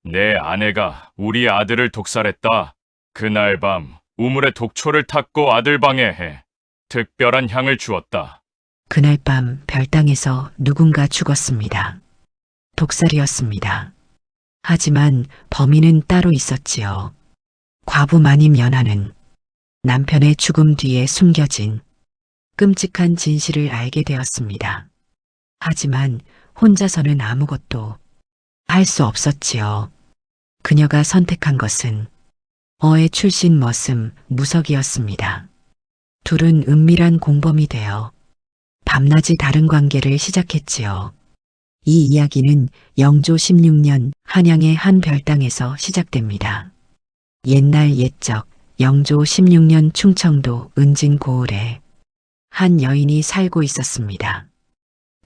내 아내가 우리 아들을 독살했다. 그날 밤 우물에 독초를 탔고 아들 방해해 특별한 향을 주었다. 그날 밤 별당에서 누군가 죽었습니다. 독살이었습니다. 하지만 범인은 따로 있었지요. 과부 마님 연하는 남편의 죽음 뒤에 숨겨진 끔찍한 진실을 알게 되었습니다. 하지만 혼자서는 아무것도 할 수 없었지요. 그녀가 선택한 것은 어의 출신 머슴 무석이었습니다. 둘은 은밀한 공범이 되어 밤낮이 다른 관계를 시작했지요. 이 이야기는 영조 16년 한양의 한 별당에서 시작됩니다. 옛날 옛적 영조 16년 충청도 은진 고을에 한 여인이 살고 있었습니다.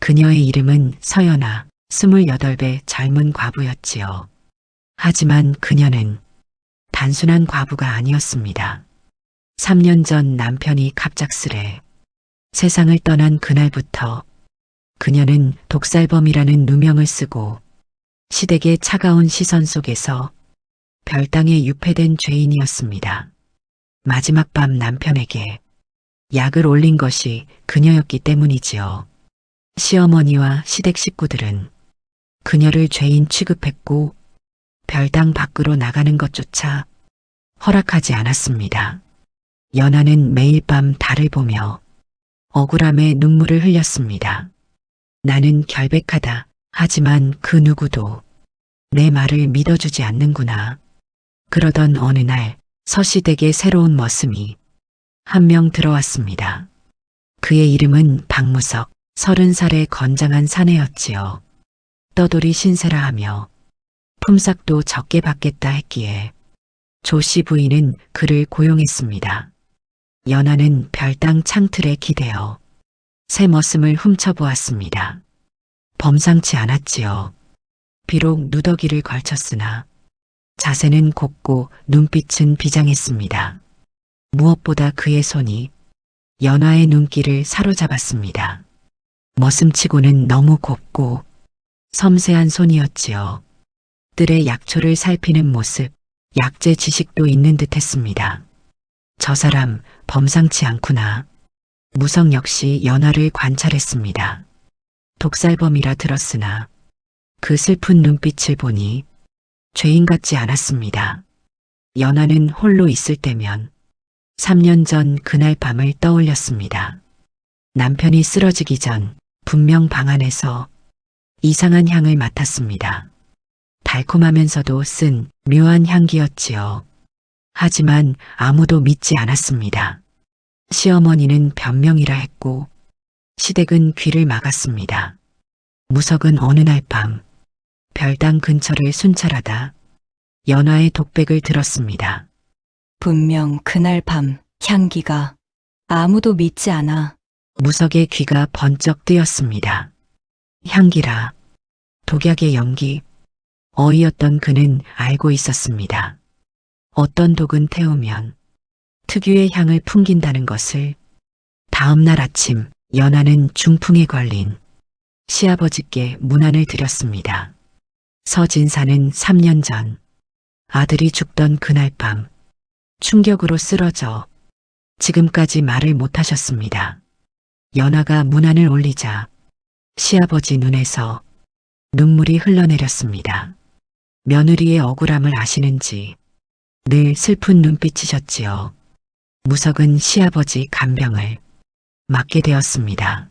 그녀의 이름은 서연아, 28배 젊은 과부였지요. 하지만 그녀는 단순한 과부가 아니었습니다. 3년 전 남편이 갑작스레 세상을 떠난 그날부터 그녀는 독살범이라는 누명을 쓰고 시댁의 차가운 시선 속에서 별당에 유폐된 죄인이었습니다. 마지막 밤 남편에게 약을 올린 것이 그녀였기 때문이지요. 시어머니와 시댁 식구들은 그녀를 죄인 취급했고 별당 밖으로 나가는 것조차 허락하지 않았습니다. 연하는 매일 밤 달을 보며 억울함에 눈물을 흘렸습니다. 나는 결백하다. 하지만 그 누구도 내 말을 믿어주지 않는구나. 그러던 어느 날 서시댁에 새로운 머슴이 한 명 들어왔습니다. 그의 이름은 박무석, 30살의 건장한 사내였지요. 떠돌이 신세라 하며 품삯도 적게 받겠다 했기에 조씨 부인은 그를 고용했습니다. 연하는 별당 창틀에 기대어 새 머슴을 훔쳐보았습니다. 범상치 않았지요. 비록 누더기를 걸쳤으나 자세는 곱고 눈빛은 비장했습니다. 무엇보다 그의 손이 연하의 눈길을 사로잡았습니다. 머슴치고는 너무 곱고 섬세한 손이었지요. 뜰의 약초를 살피는 모습, 약재 지식도 있는 듯 했습니다. 저 사람 범상치 않구나. 무석 역시 연하를 관찰했습니다. 독살범이라 들었으나 그 슬픈 눈빛을 보니 죄인 같지 않았습니다. 연하는 홀로 있을 때면 3년 전 그날 밤을 떠올렸습니다. 남편이 쓰러지기 전 분명 방 안에서 이상한 향을 맡았습니다. 달콤하면서도 쓴 묘한 향기였지요. 하지만 아무도 믿지 않았습니다. 시어머니는 변명이라 했고 시댁은 귀를 막았습니다. 무석은 어느 날 밤 별당 근처를 순찰하다 연하의 독백을 들었습니다. 분명 그날 밤 향기가 아무도 믿지 않아. 무석의 귀가 번쩍 뜨였습니다. 향기라, 독약의 연기, 어이였던 그는 알고 있었습니다. 어떤 독은 태우면 특유의 향을 풍긴다는 것을. 다음 날 아침 연하는 중풍에 걸린 시아버지께 문안을 드렸습니다. 서진사는 3년 전 아들이 죽던 그날 밤 충격으로 쓰러져 지금까지 말을 못하셨습니다. 연하가 문안을 올리자 시아버지 눈에서 눈물이 흘러내렸습니다. 며느리의 억울함을 아시는지 늘 슬픈 눈빛이셨지요. 무석은 시아버지 간병을 맡게 되었습니다.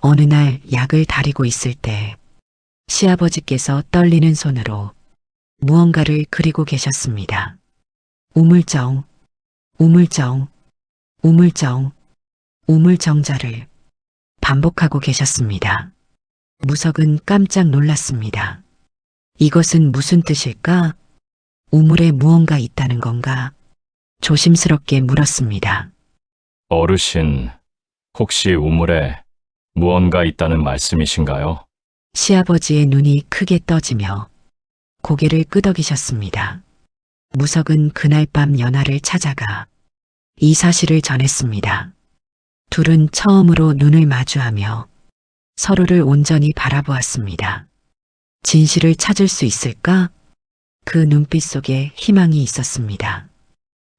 어느 날 약을 다리고 있을 때 시아버지께서 떨리는 손으로 무언가를 그리고 계셨습니다. 우물정, 우물정, 우물정, 우물정자를 반복하고 계셨습니다. 무석은 깜짝 놀랐습니다. 이것은 무슨 뜻일까? 우물에 무언가 있다는 건가? 조심스럽게 물었습니다. 어르신, 혹시 우물에 무언가 있다는 말씀이신가요? 시아버지의 눈이 크게 떠지며 고개를 끄덕이셨습니다. 무석은 그날 밤 연하를 찾아가 이 사실을 전했습니다. 둘은 처음으로 눈을 마주하며 서로를 온전히 바라보았습니다. 진실을 찾을 수 있을까? 그 눈빛 속에 희망이 있었습니다.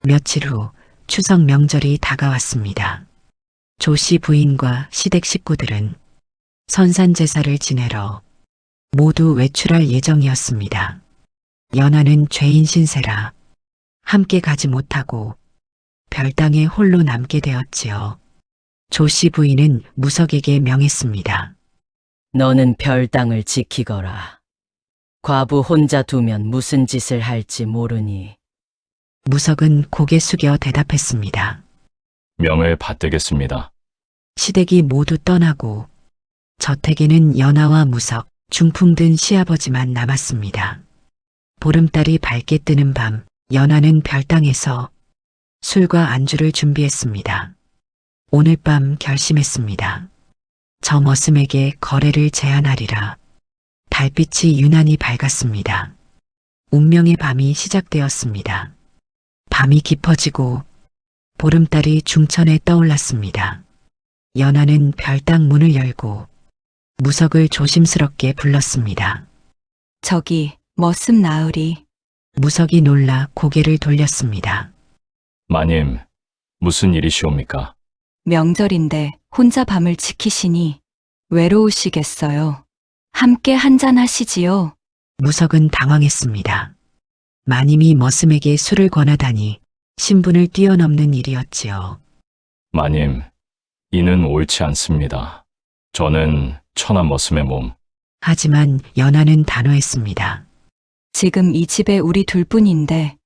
며칠 후 추석 명절이 다가왔습니다. 조 씨 부인과 시댁 식구들은 선산제사를 지내러 모두 외출할 예정이었습니다. 연하는 죄인 신세라 함께 가지 못하고 별당에 홀로 남게 되었지요. 조 씨 부인은 무석에게 명했습니다. 너는 별당을 지키거라. 과부 혼자 두면 무슨 짓을 할지 모르니. 무석은 고개 숙여 대답했습니다. 명을 받들겠습니다. 시댁이 모두 떠나고 저택에는 연하와 무석, 중풍 든 시아버지만 남았습니다. 보름달이 밝게 뜨는 밤, 연하는 별당에서 술과 안주를 준비했습니다. 오늘 밤 결심했습니다. 저 머슴에게 거래를 제안하리라. 달빛이 유난히 밝았습니다. 운명의 밤이 시작되었습니다. 밤이 깊어지고 보름달이 중천에 떠올랐습니다. 연하는 별당 문을 열고 무석을 조심스럽게 불렀습니다. 저기 머슴 나으리. 무석이 놀라 고개를 돌렸습니다. 마님, 무슨 일이시옵니까? 명절인데 혼자 밤을 지키시니 외로우시겠어요. 함께 한잔하시지요. 무석은 당황했습니다. 마님이 머슴에게 술을 권하다니 신분을 뛰어넘는 일이었지요. 마님, 이는 옳지 않습니다. 저는 천한 머슴의 몸. 하지만 연하는 단호했습니다. 지금 이 집에 우리 둘뿐인데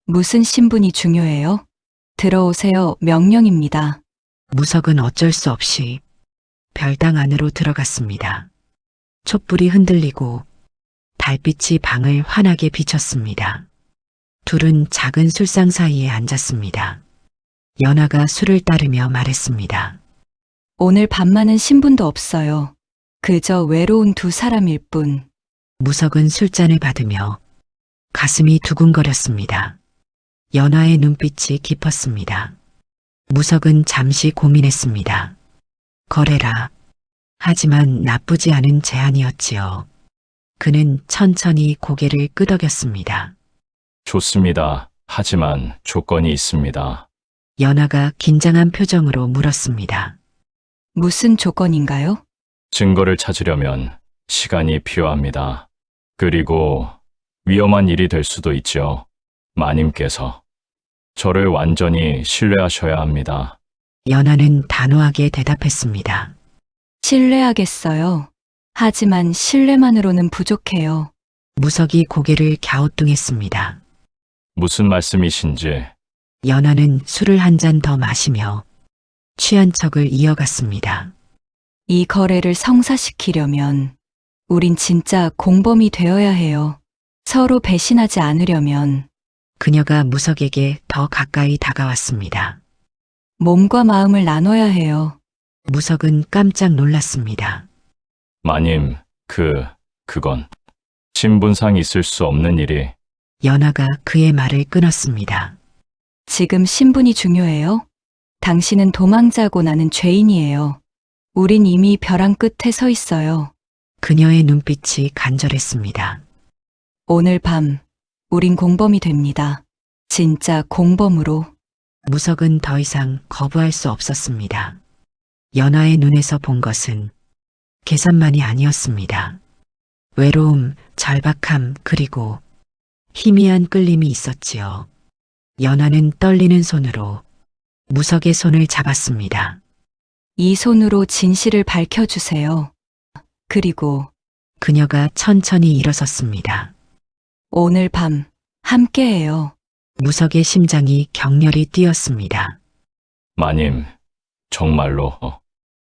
무슨 신분이 중요해요? 들어오세요. 명령입니다. 무석은 어쩔 수 없이 별당 안으로 들어갔습니다. 촛불이 흔들리고 달빛이 방을 환하게 비쳤습니다. 둘은 작은 술상 사이에 앉았습니다. 연하가 술을 따르며 말했습니다. 오늘 밤만은 신분도 없어요. 그저 외로운 두 사람일 뿐. 무석은 술잔을 받으며 가슴이 두근거렸습니다. 연하의 눈빛이 깊었습니다. 무석은 잠시 고민했습니다. 거래라. 하지만 나쁘지 않은 제안이었지요. 그는 천천히 고개를 끄덕였습니다. 좋습니다. 하지만 조건이 있습니다. 연하가 긴장한 표정으로 물었습니다. 무슨 조건인가요? 증거를 찾으려면 시간이 필요합니다. 그리고 위험한 일이 될 수도 있죠. 마님께서 저를 완전히 신뢰하셔야 합니다. 연하는 단호하게 대답했습니다. 신뢰하겠어요. 하지만 신뢰만으로는 부족해요. 무석이 고개를 갸우뚱했습니다. 무슨 말씀이신지. 연하는 술을 한 잔 더 마시며 취한 척을 이어갔습니다. 이 거래를 성사시키려면 우린 진짜 공범이 되어야 해요. 서로 배신하지 않으려면 그녀가 무석에게 더 가까이 다가왔습니다. 몸과 마음을 나눠야 해요. 무석은 깜짝 놀랐습니다. 마님, 그건 신분상 있을 수 없는 일이. 연하가 그의 말을 끊었습니다. 지금 신분이 중요해요? 당신은 도망자고 나는 죄인이에요. 우린 이미 벼랑 끝에 서 있어요. 그녀의 눈빛이 간절했습니다. 오늘 밤 우린 공범이 됩니다. 진짜 공범으로. 무석은 더 이상 거부할 수 없었습니다. 연하의 눈에서 본 것은 계산만이 아니었습니다. 외로움, 절박함, 그리고 희미한 끌림이 있었지요. 연하는 떨리는 손으로 무석의 손을 잡았습니다. 이 손으로 진실을 밝혀주세요. 그리고 그녀가 천천히 일어섰습니다. 오늘 밤 함께해요. 무석의 심장이 격렬히 뛰었습니다. 마님, 정말로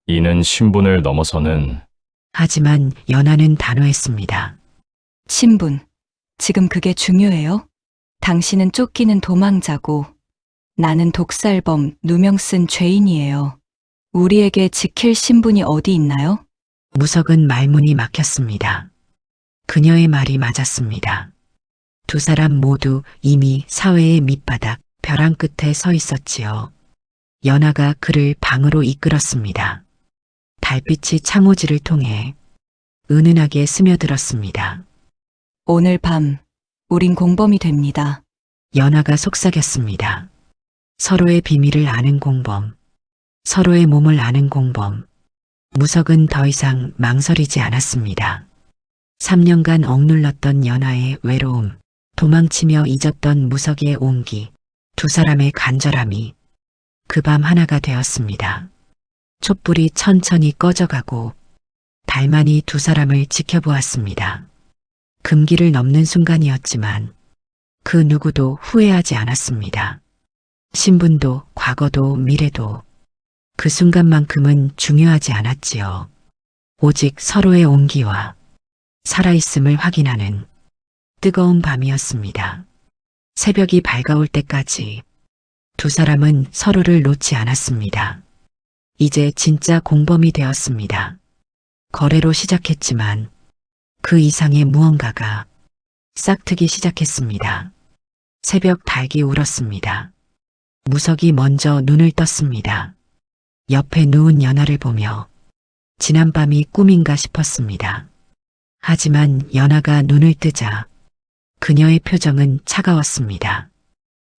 이는 신분을 넘어서는. 하지만 연하는 단호했습니다. 신분, 지금 그게 중요해요? 당신은 쫓기는 도망자고 나는 독살범, 누명 쓴 죄인이에요. 우리에게 지킬 신분이 어디 있나요? 무석은 말문이 막혔습니다. 그녀의 말이 맞았습니다. 두 사람 모두 이미 사회의 밑바닥, 벼랑 끝에 서 있었지요. 연하가 그를 방으로 이끌었습니다. 달빛이 창호지를 통해 은은하게 스며들었습니다. 오늘 밤 우린 공범이 됩니다. 연하가 속삭였습니다. 서로의 비밀을 아는 공범, 서로의 몸을 아는 공범. 무석은 더 이상 망설이지 않았습니다. 3년간 억눌렀던 연하의 외로움, 도망치며 잊었던 무석의 온기, 두 사람의 간절함이 그 밤 하나가 되었습니다. 촛불이 천천히 꺼져가고 달만이 두 사람을 지켜보았습니다. 금기를 넘는 순간이었지만 그 누구도 후회하지 않았습니다. 신분도 과거도 미래도 그 순간만큼은 중요하지 않았지요. 오직 서로의 온기와 살아있음을 확인하는 뜨거운 밤이었습니다. 새벽이 밝아올 때까지 두 사람은 서로를 놓지 않았습니다. 이제 진짜 공범이 되었습니다. 거래로 시작했지만 그 이상의 무언가가 싹트기 시작했습니다. 새벽 닭이 울었습니다. 무석이 먼저 눈을 떴습니다. 옆에 누운 연하를 보며 지난밤이 꿈인가 싶었습니다. 하지만 연하가 눈을 뜨자 그녀의 표정은 차가웠습니다.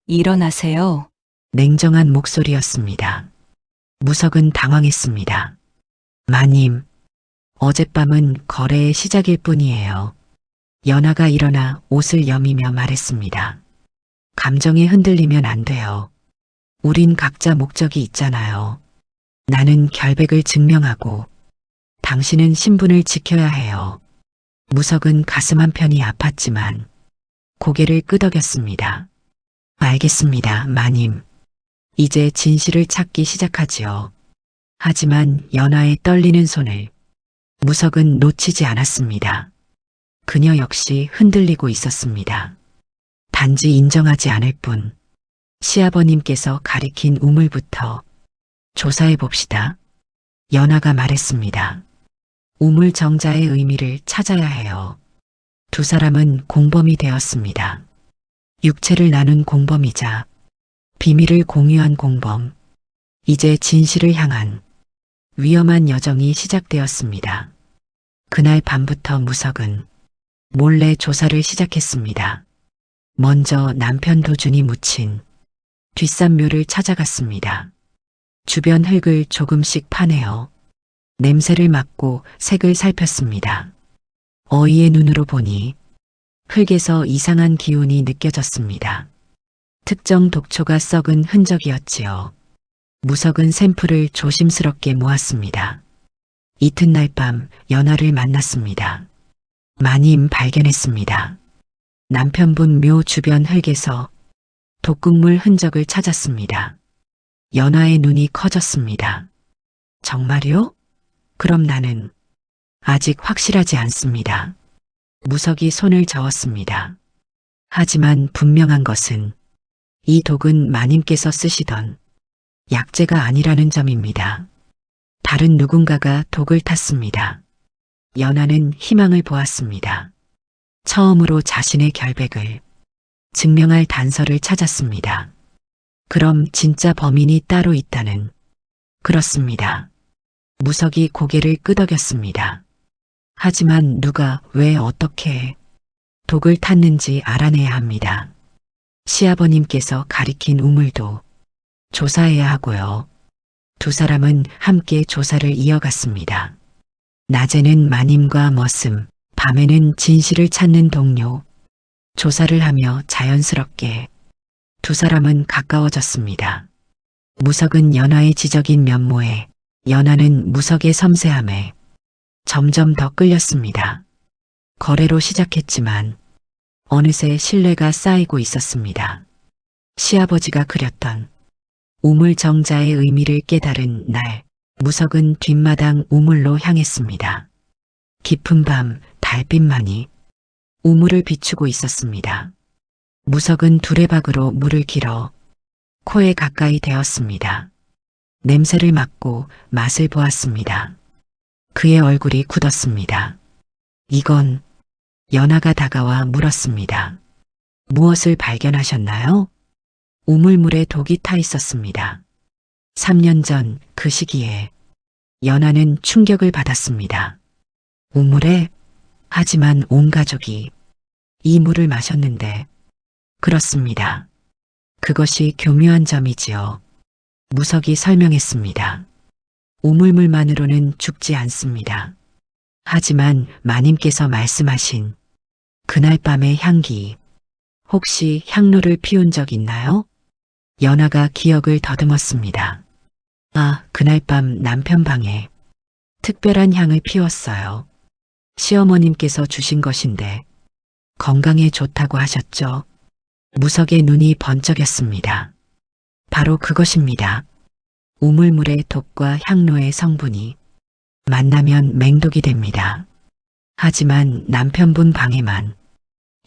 일어나세요. 냉정한 목소리였습니다. 무석은 당황했습니다. 마님, 어젯밤은 거래의 시작일 뿐이에요. 연하가 일어나 옷을 여미며 말했습니다. 감정에 흔들리면 안 돼요. 우린 각자 목적이 있잖아요. 나는 결백을 증명하고 당신은 신분을 지켜야 해요. 무석은 가슴 한편이 아팠지만 고개를 끄덕였습니다. 알겠습니다, 마님. 이제 진실을 찾기 시작하지요. 하지만 연하의 떨리는 손을 무석은 놓치지 않았습니다. 그녀 역시 흔들리고 있었습니다. 단지 인정하지 않을 뿐 시아버님께서 가리킨 우물부터 조사해 봅시다. 연하가 말했습니다. 우물 정자의 의미를 찾아야 해요. 두 사람은 공범이 되었습니다. 육체를 나눈 공범이자 비밀을 공유한 공범. 이제 진실을 향한 위험한 여정이 시작되었습니다. 그날 밤부터 무석은 몰래 조사를 시작했습니다. 먼저 남편 도준이 묻힌 뒷산묘를 찾아갔습니다. 주변 흙을 조금씩 파내어 냄새를 맡고 색을 살폈습니다. 어이의 눈으로 보니 흙에서 이상한 기운이 느껴졌습니다. 특정 독초가 썩은 흔적이었지요. 무석은 샘플을 조심스럽게 모았습니다. 이튿날 밤 연하를 만났습니다. 마님 발견했습니다. 남편분 묘 주변 흙에서 독극물 흔적을 찾았습니다. 연하의 눈이 커졌습니다. 정말요? 그럼 나는 아직 확실하지 않습니다. 무석이 손을 저었습니다. 하지만 분명한 것은 이 독은 마님께서 쓰시던 약재가 아니라는 점입니다. 다른 누군가가 독을 탔습니다. 연하는 희망을 보았습니다. 처음으로 자신의 결백을 증명할 단서를 찾았습니다. 그럼 진짜 범인이 따로 있다는. 그렇습니다. 무석이 고개를 끄덕였습니다. 하지만 누가 왜 어떻게 독을 탔는지 알아내야 합니다. 시아버님께서 가리킨 우물도 조사해야 하고요. 두 사람은 함께 조사를 이어갔습니다. 낮에는 마님과 머슴, 밤에는 진실을 찾는 동료. 조사를 하며 자연스럽게 두 사람은 가까워졌습니다. 무석은 연하의 지적인 면모에, 연하는 무석의 섬세함에 점점 더 끌렸습니다. 거래로 시작했지만 어느새 신뢰가 쌓이고 있었습니다. 시아버지가 그렸던 우물 정자의 의미를 깨달은 날, 무석은 뒷마당 우물로 향했습니다. 깊은 밤 달빛만이 우물을 비추고 있었습니다. 무석은 두레박으로 물을 길어 코에 가까이 대었습니다. 냄새를 맡고 맛을 보았습니다. 그의 얼굴이 굳었습니다. 이건. 연하가 다가와 물었습니다. 무엇을 발견하셨나요? 우물물에 독이 타 있었습니다. 3년 전 그 시기에 연하는 충격을 받았습니다. 우물에? 하지만 온 가족이 이 물을 마셨는데. 그렇습니다. 그것이 교묘한 점이지요. 무석이 설명했습니다. 우물물만으로는 죽지 않습니다. 하지만 마님께서 말씀하신 그날 밤의 향기, 혹시 향로를 피운 적 있나요? 연하가 기억을 더듬었습니다. 아, 그날 밤 남편 방에 특별한 향을 피웠어요. 시어머님께서 주신 것인데 건강에 좋다고 하셨죠? 무석의 눈이 번쩍였습니다. 바로 그것입니다. 우물물의 독과 향로의 성분이 만나면 맹독이 됩니다. 하지만 남편분 방에만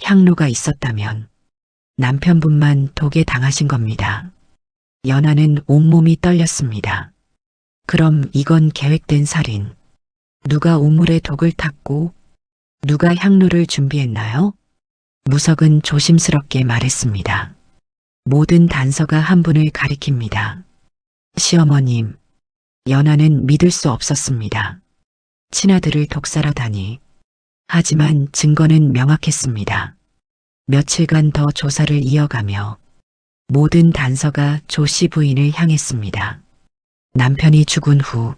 향로가 있었다면 남편분만 독에 당하신 겁니다. 연하는 온몸이 떨렸습니다. 그럼 이건 계획된 살인. 누가 우물에 독을 탔고 누가 향로를 준비했나요? 무석은 조심스럽게 말했습니다. 모든 단서가 한 분을 가리킵니다. 시어머님, 연하는 믿을 수 없었습니다. 친아들을 독살하다니. 하지만 증거는 명확했습니다. 며칠간 더 조사를 이어가며 모든 단서가 조 씨 부인을 향했습니다. 남편이 죽은 후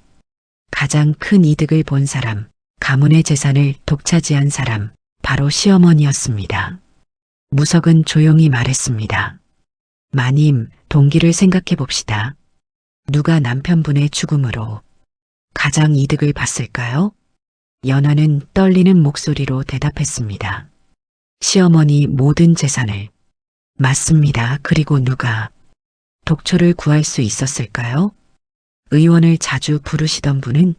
가장 큰 이득을 본 사람, 가문의 재산을 독차지한 사람, 바로 시어머니였습니다. 무석은 조용히 말했습니다. 마님, 동기를 생각해 봅시다. 누가 남편분의 죽음으로 가장 이득을 봤을까요? 연하는 떨리는 목소리로 대답했습니다. 시어머니 모든 재산을. 맞습니다. 그리고 누가 독초를 구할 수 있었을까요? 의원을 자주 부르시던 분은?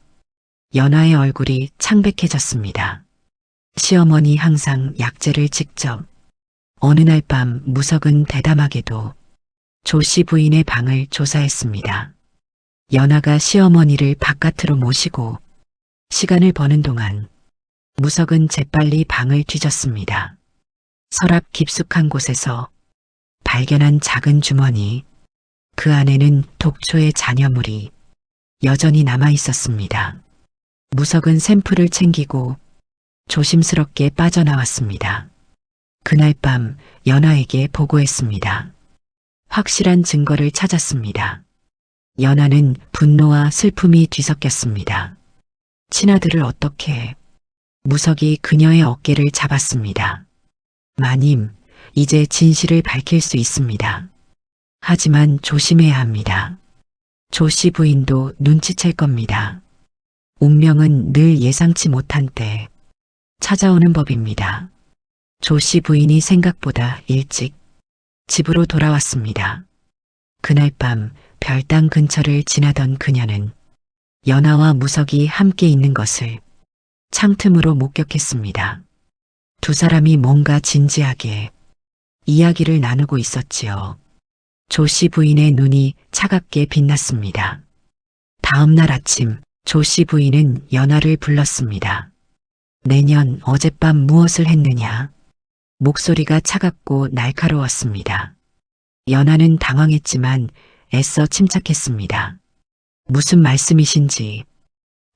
연하의 얼굴이 창백해졌습니다. 시어머니 항상 약재를 직접. 어느 날 밤 무석은 대담하게도 조 씨 부인의 방을 조사했습니다. 연하가 시어머니를 바깥으로 모시고 시간을 버는 동안 무석은 재빨리 방을 뒤졌습니다. 서랍 깊숙한 곳에서 발견한 작은 주머니, 그 안에는 독초의 잔여물이 여전히 남아 있었습니다. 무석은 샘플을 챙기고 조심스럽게 빠져나왔습니다. 그날 밤 연하에게 보고했습니다. 확실한 증거를 찾았습니다. 연하는 분노와 슬픔이 뒤섞였습니다. 친아들을 어떻게? 무석이 그녀의 어깨를 잡았습니다. 마님, 이제 진실을 밝힐 수 있습니다. 하지만 조심해야 합니다. 조 씨 부인도 눈치챌 겁니다. 운명은 늘 예상치 못한 때 찾아오는 법입니다. 조 씨 부인이 생각보다 일찍 집으로 돌아왔습니다. 그날 밤 별당 근처를 지나던 그녀는 연하와 무석이 함께 있는 것을 창틈으로 목격했습니다. 두 사람이 뭔가 진지하게 이야기를 나누고 있었지요. 조 씨 부인의 눈이 차갑게 빛났습니다. 다음 날 아침 조 씨 부인은 연하를 불렀습니다. 내년 어젯밤 무엇을 했느냐? 목소리가 차갑고 날카로웠습니다. 연하는 당황했지만 애써 침착했습니다. 무슨 말씀이신지.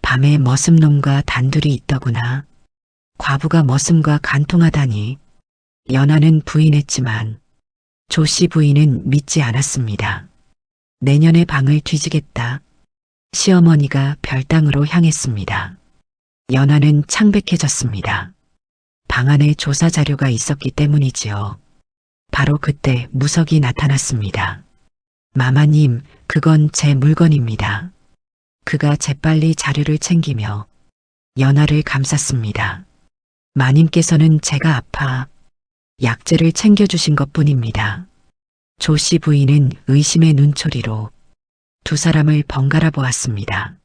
밤에 머슴놈과 단둘이 있더구나. 과부가 머슴과 간통하다니. 연하는 부인했지만 조 씨 부인은 믿지 않았습니다. 내년에 방을 뒤지겠다. 시어머니가 별당으로 향했습니다. 연하는 창백해졌습니다. 방 안에 조사 자료가 있었기 때문이지요. 바로 그때 무석이 나타났습니다. 마마님, 그건 제 물건입니다. 그가 재빨리 자료를 챙기며 연하를 감쌌습니다. 마님께서는 제가 아파 약재를 챙겨주신 것뿐입니다. 조 씨 부인은 의심의 눈초리로 두 사람을 번갈아 보았습니다.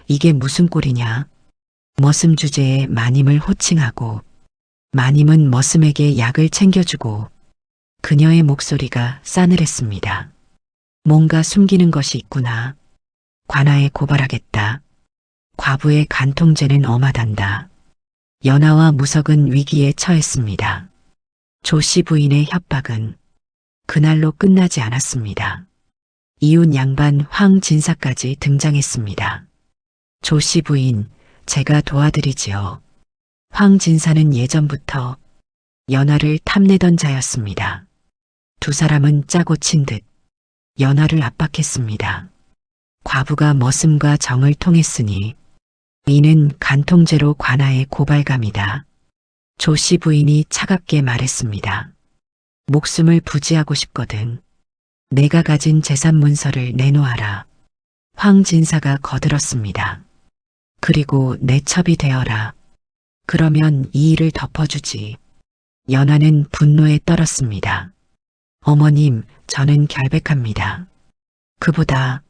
이게 무슨 꼴이냐? 머슴 주제에 마님을 호칭하고 마님은 머슴에게 약을 챙겨주고. 그녀의 목소리가 싸늘했습니다. 뭔가 숨기는 것이 있구나. 관아에 고발하겠다. 과부의 간통죄는 엄하단다. 연하와 무석은 위기에 처했습니다. 조 씨 부인의 협박은 그날로 끝나지 않았습니다. 이웃 양반 황진사까지 등장했습니다. 조 씨 부인, 제가 도와드리지요. 황진사는 예전부터 연하를 탐내던 자였습니다. 두 사람은 짜고 친 듯 연하를 압박했습니다. 과부가 머슴과 정을 통했으니 이는 간통죄로 관하의 고발감이다. 조씨 부인이 차갑게 말했습니다. 목숨을 부지하고 싶거든. 내가 가진 재산 문서를 내놓아라. 황 진사가 거들었습니다. 그리고 내 첩이 되어라. 그러면 이 일을 덮어주지. 연하는 분노에 떨었습니다. 어머님, 저는 결백합니다. 그보다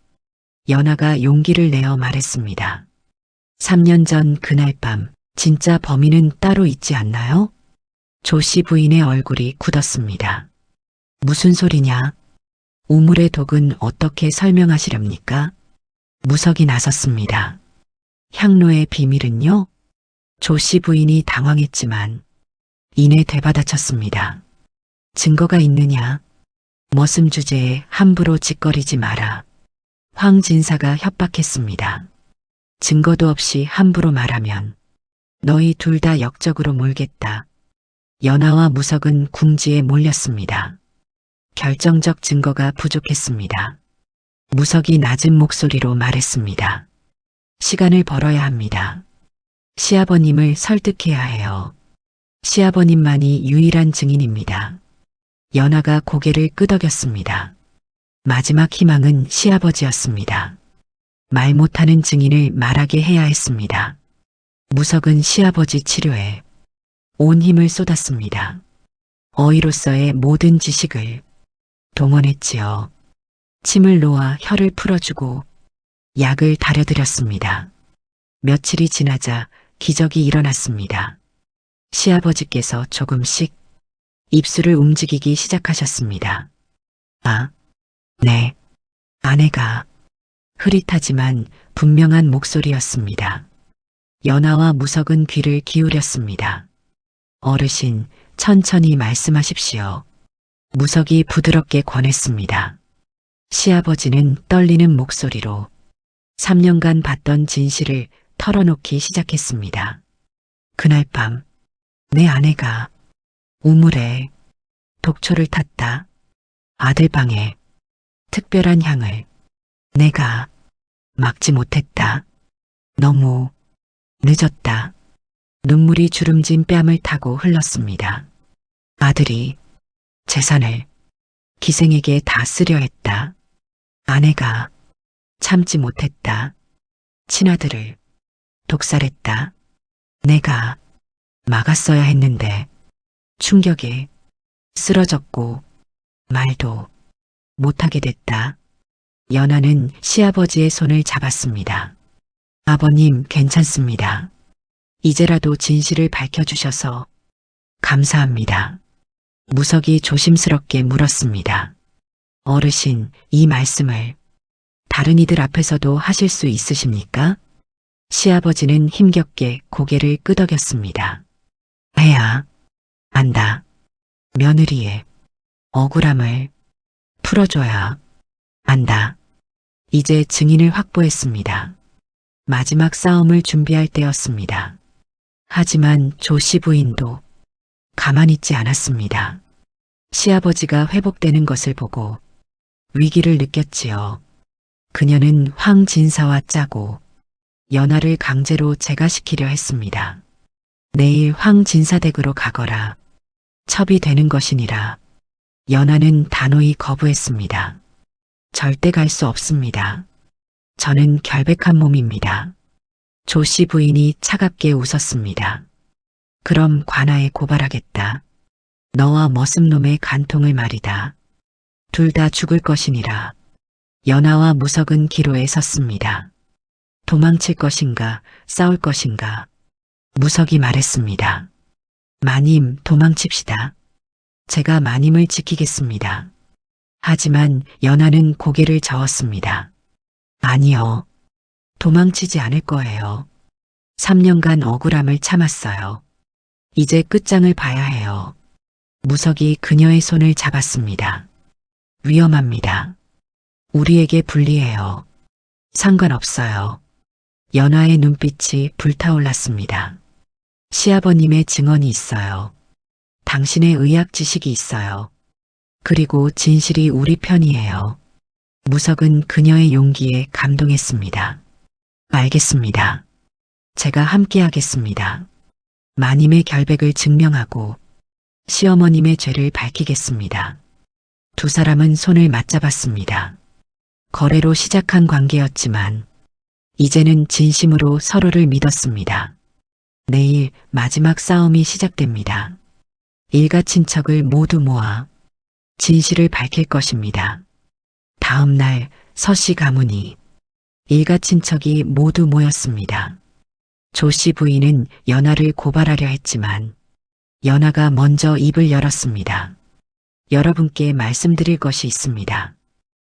연하가 용기를 내어 말했습니다. 3년 전 그날 밤 진짜 범인은 따로 있지 않나요? 조씨 부인의 얼굴이 굳었습니다. 무슨 소리냐? 우물의 독은 어떻게 설명하시렵니까? 무석이 나섰습니다. 향로의 비밀은요? 조씨 부인이 당황했지만 이내 되받아쳤습니다. 증거가 있느냐? 머슴 주제에 함부로 짓거리지 마라. 황 진사가 협박했습니다. 증거도 없이 함부로 말하면 너희 둘 다 역적으로 몰겠다. 연하와 무석은 궁지에 몰렸습니다. 결정적 증거가 부족했습니다. 무석이 낮은 목소리로 말했습니다. 시간을 벌어야 합니다. 시아버님을 설득해야 해요. 시아버님만이 유일한 증인입니다. 연하가 고개를 끄덕였습니다. 마지막 희망은 시아버지였습니다. 말 못하는 증인을 말하게 해야 했습니다. 무석은 시아버지 치료에 온 힘을 쏟았습니다. 어이로서의 모든 지식을 동원했지요. 침을 놓아 혀를 풀어주고 약을 다려드렸습니다. 며칠이 지나자 기적이 일어났습니다. 시아버지께서 조금씩 입술을 움직이기 시작하셨습니다. 아, 네. 아내가 흐릿하지만 분명한 목소리였습니다. 연하와 무석은 귀를 기울였습니다. 어르신, 천천히 말씀하십시오. 무석이 부드럽게 권했습니다. 시아버지는 떨리는 목소리로 3년간 봤던 진실을 털어놓기 시작했습니다. 그날 밤, 내 아내가 우물에 독초를 탔다. 아들 방에 특별한 향을 내가 막지 못했다. 너무 늦었다. 눈물이 주름진 뺨을 타고 흘렀습니다. 아들이 재산을 기생에게 다 쓰려 했다. 아내가 참지 못했다. 친아들을 독살했다. 내가 막았어야 했는데 충격에 쓰러졌고 말도 못하게 됐다. 연하는 시아버지의 손을 잡았습니다. 아버님, 괜찮습니다. 이제라도 진실을 밝혀주셔서 감사합니다. 무석이 조심스럽게 물었습니다. 어르신, 이 말씀을 다른 이들 앞에서도 하실 수 있으십니까? 시아버지는 힘겹게 고개를 끄덕였습니다. 해야 안다. 며느리의 억울함을 풀어줘야 안다. 이제 증인을 확보했습니다. 마지막 싸움을 준비할 때였습니다. 하지만 조씨 부인도 가만히 있지 않았습니다. 시아버지가 회복되는 것을 보고 위기를 느꼈지요. 그녀는 황 진사와 짜고 연하를 강제로 제가시키려 했습니다. 내일 황 진사댁으로 가거라. 첩이 되는 것이니라. 연하는 단호히 거부했습니다. 절대 갈 수 없습니다. 저는 결백한 몸입니다. 조씨 부인이 차갑게 웃었습니다. 그럼 관아에 고발하겠다. 너와 머슴놈의 간통을 말이다. 둘 다 죽을 것이니라. 연하와 무석은 기로에 섰습니다. 도망칠 것인가, 싸울 것인가. 무석이 말했습니다. 마님, 도망칩시다. 제가 마님을 지키겠습니다. 하지만 연하는 고개를 저었습니다. 아니요. 도망치지 않을 거예요. 3년간 억울함을 참았어요. 이제 끝장을 봐야 해요. 무석이 그녀의 손을 잡았습니다. 위험합니다. 우리에게 불리해요. 상관없어요. 연하의 눈빛이 불타올랐습니다. 시아버님의 증언이 있어요. 당신의 의학 지식이 있어요. 그리고 진실이 우리 편이에요. 무석은 그녀의 용기에 감동했습니다. 알겠습니다. 제가 함께 하겠습니다. 마님의 결백을 증명하고 시어머님의 죄를 밝히겠습니다. 두 사람은 손을 맞잡았습니다. 거래로 시작한 관계였지만 이제는 진심으로 서로를 믿었습니다. 내일 마지막 싸움이 시작됩니다. 일가 친척을 모두 모아 진실을 밝힐 것입니다. 다음 날 서씨 가문이 일가 친척이 모두 모였습니다. 조씨 부인은 연하를 고발하려 했지만 연하가 먼저 입을 열었습니다. 여러분께 말씀드릴 것이 있습니다.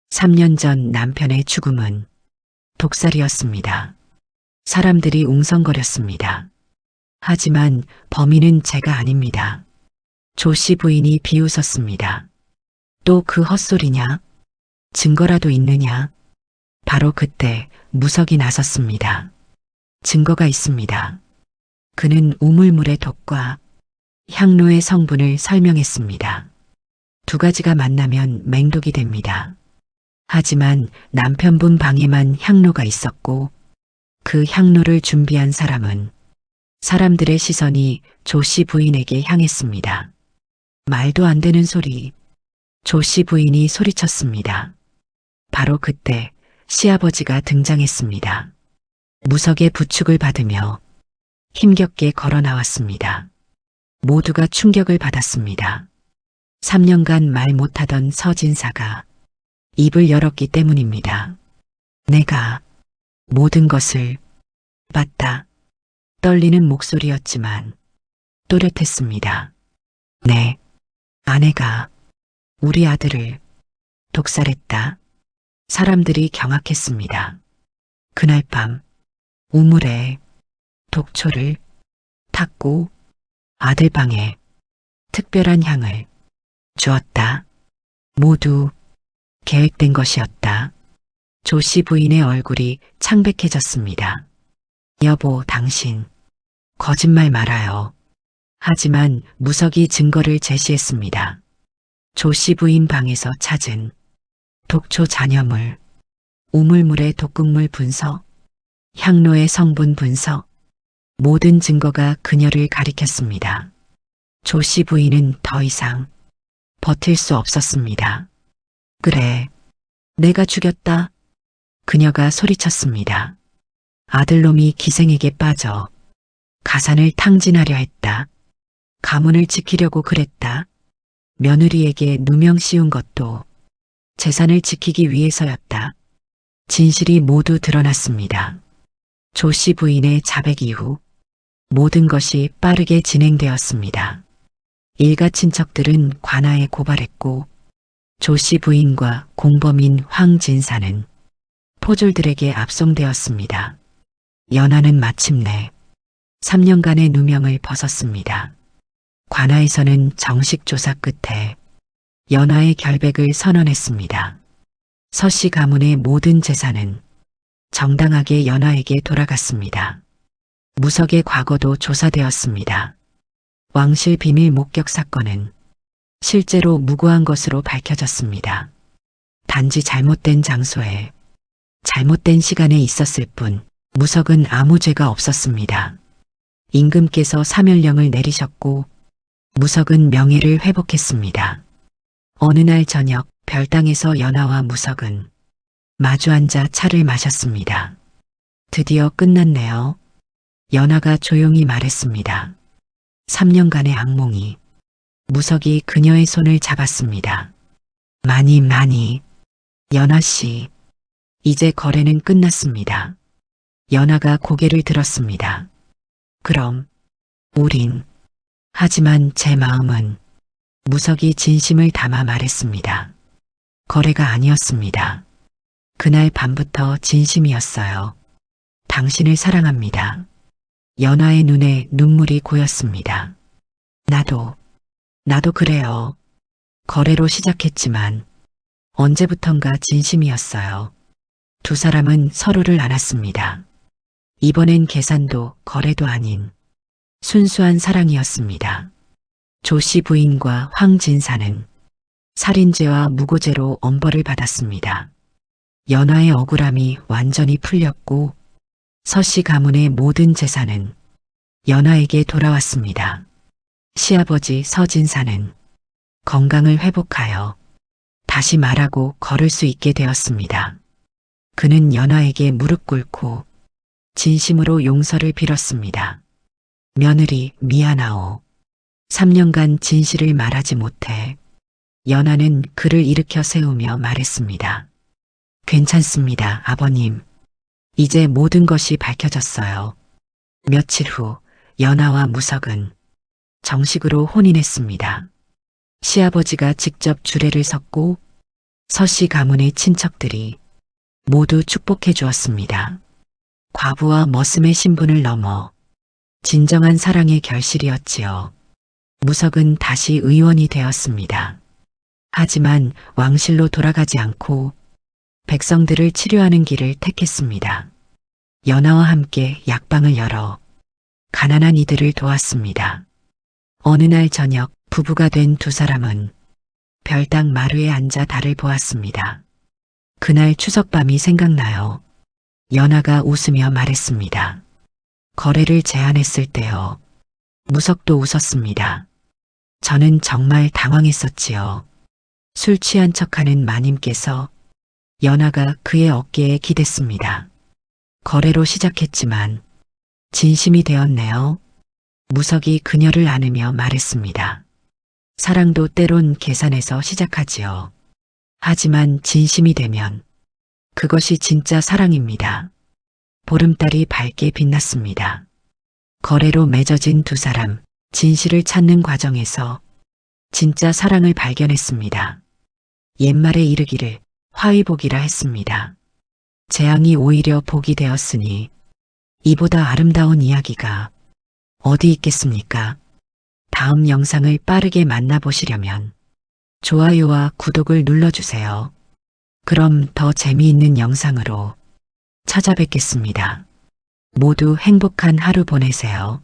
3년 전 남편의 죽음은 독살이었습니다. 사람들이 웅성거렸습니다. 하지만 범인은 제가 아닙니다. 조씨 부인이 비웃었습니다. 또 그 헛소리냐? 증거라도 있느냐? 바로 그때 무석이 나섰습니다. 증거가 있습니다. 그는 우물물의 독과 향로의 성분을 설명했습니다. 두 가지가 만나면 맹독이 됩니다. 하지만 남편분 방에만 향로가 있었고 그 향로를 준비한 사람은 사람들의 시선이 조씨 부인에게 향했습니다. 말도 안 되는 소리. 조씨 부인이 소리쳤습니다. 바로 그때 시아버지가 등장했습니다. 무석의 부축을 받으며 힘겹게 걸어 나왔습니다. 모두가 충격을 받았습니다. 3년간 말 못하던 서진사가 입을 열었기 때문입니다. 내가 모든 것을 봤다. 떨리는 목소리였지만 또렷했습니다. 네, 아내가 우리 아들을 독살했다. 사람들이 경악했습니다. 그날 밤 우물에 독초를 탔고 아들 방에 특별한 향을 주었다. 모두 계획된 것이었다. 조씨 부인의 얼굴이 창백해졌습니다. 여보, 당신 거짓말 말아요. 하지만 무석이 증거를 제시했습니다. 조씨 부인 방에서 찾은 독초 잔여물, 우물물의 독극물 분석, 향로의 성분 분석, 모든 증거가 그녀를 가리켰습니다. 조씨 부인은 더 이상 버틸 수 없었습니다. 그래, 내가 죽였다. 그녀가 소리쳤습니다. 아들놈이 기생에게 빠져 가산을 탕진하려 했다. 가문을 지키려고 그랬다. 며느리에게 누명 씌운 것도 재산을 지키기 위해서였다. 진실이 모두 드러났습니다. 조씨 부인의 자백 이후 모든 것이 빠르게 진행되었습니다. 일가 친척들은 관아에 고발했고 조씨 부인과 공범인 황진사는 포졸들에게 압송되었습니다. 연하는 마침내 3년간의 누명을 벗었습니다. 관아에서는 정식 조사 끝에 연하의 결백을 선언했습니다. 서씨 가문의 모든 재산은 정당하게 연하에게 돌아갔습니다. 무석의 과거도 조사되었습니다. 왕실 비밀 목격 사건은 실제로 무고한 것으로 밝혀졌습니다. 단지 잘못된 장소에 잘못된 시간에 있었을 뿐 무석은 아무 죄가 없었습니다. 임금께서 사멸령을 내리셨고 무석은 명예를 회복했습니다. 어느 날 저녁 별당에서 연하와 무석은 마주 앉아 차를 마셨습니다. 드디어 끝났네요. 연하가 조용히 말했습니다. 3년간의 악몽이. 무석이 그녀의 손을 잡았습니다. 많이. 연하씨, 이제 거래는 끝났습니다. 연하가 고개를 들었습니다. 그럼 우린. 하지만 제 마음은. 무석이 진심을 담아 말했습니다. 거래가 아니었습니다. 그날 밤부터 진심이었어요. 당신을 사랑합니다. 연하의 눈에 눈물이 고였습니다. 나도 그래요. 거래로 시작했지만 언제부턴가 진심이었어요. 두 사람은 서로를 안았습니다. 이번엔 계산도 거래도 아닌 순수한 사랑이었습니다. 조씨 부인과 황진사는 살인죄와 무고죄로 엄벌을 받았습니다. 연하의 억울함이 완전히 풀렸고 서씨 가문의 모든 재산은 연하에게 돌아왔습니다. 시아버지 서진사는 건강을 회복하여 다시 말하고 걸을 수 있게 되었습니다. 그는 연하에게 무릎 꿇고 진심으로 용서를 빌었습니다. 며느리 미안하오. 3년간 진실을 말하지 못해 연하는 그를 일으켜 세우며 말했습니다. 괜찮습니다, 아버님. 이제 모든 것이 밝혀졌어요. 며칠 후 연하와 무석은 정식으로 혼인했습니다. 시아버지가 직접 주례를 섰고 서씨 가문의 친척들이 모두 축복해 주었습니다. 과부와 머슴의 신분을 넘어 진정한 사랑의 결실이었지요. 무석은 다시 의원이 되었습니다. 하지만 왕실로 돌아가지 않고 백성들을 치료하는 길을 택했습니다. 연하와 함께 약방을 열어 가난한 이들을 도왔습니다. 어느 날 저녁 부부가 된 두 사람은 별당 마루에 앉아 달을 보았습니다. 그날 추석밤이 생각나요. 연하가 웃으며 말했습니다. 거래를 제안했을 때요. 무석도 웃었습니다. 저는 정말 당황했었지요. 술 취한 척하는 마님께서 연하가 그의 어깨에 기댔습니다. 거래로 시작했지만 진심이 되었네요. 무석이 그녀를 안으며 말했습니다. 사랑도 때론 계산해서 시작하지요. 하지만 진심이 되면 그것이 진짜 사랑입니다. 보름달이 밝게 빛났습니다. 거래로 맺어진 두 사람, 진실을 찾는 과정에서 진짜 사랑을 발견했습니다. 옛말에 이르기를 화의복이라 했습니다. 재앙이 오히려 복이 되었으니 이보다 아름다운 이야기가 어디 있겠습니까? 다음 영상을 빠르게 만나보시려면 좋아요와 구독을 눌러주세요. 그럼 더 재미있는 영상으로 찾아뵙겠습니다. 모두 행복한 하루 보내세요.